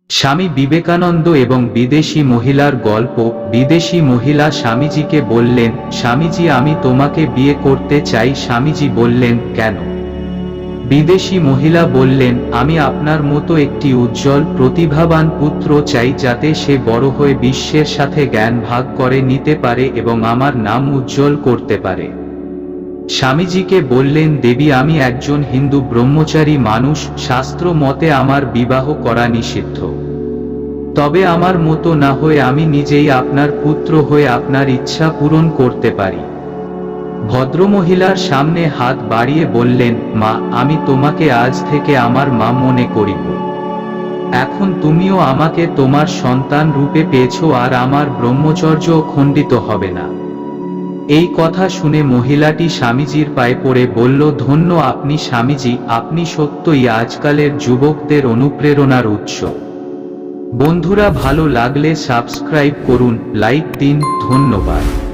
স্বামী বিবেকানন্দ এবং বিদেশি মহিলার গল্প। বিদেশি মহিলা স্বামীজিকে বললেন, স্বামীজি আমি তোমাকে বিয়ে করতে চাই। স্বামীজি বললেন, কেন? বিদেশি মহিলা বললেন, আমি আপনার মতো একটি উজ্জ্বল প্রতিভাবান পুত্র চাই, যাতে সে বড় হয়ে বিশ্বের সাথে জ্ঞান ভাগ করে নিতে পারে এবং আমার নাম উজ্জ্বল করতে পারে। স্বামীজিকে বললেন, দেবী আমি একজন হিন্দু ব্রহ্মচারী মানুষ, শাস্ত্র মতে আমার বিবাহ করা নিষিদ্ধ। তবে আমার মতো না হয়ে আমি নিজেই আপনার পুত্র হয়ে আপনার ইচ্ছা পূরণ করতে পারি। ভদ্রমহিলার সামনে হাত বাড়িয়ে বললেন, মা আমি তোমাকে আজ থেকে আমার মা মনে করিব। এখন তুমিও আমাকে তোমার সন্তান রূপে পেয়েছ, আর আমার ব্রহ্মচর্য খণ্ডিত হবে না। এই কথা শুনে মহিলাটি স্বামীজির পায়ে পড়ে বলল, ধন্য আপনি স্বামীজি, আপনি সত্যই আজকালের যুবকদের অনুপ্রেরণার উৎস। বন্ধুরা ভালো লাগলে সাবস্ক্রাইব করুন, লাইক দিন। ধন্যবাদ।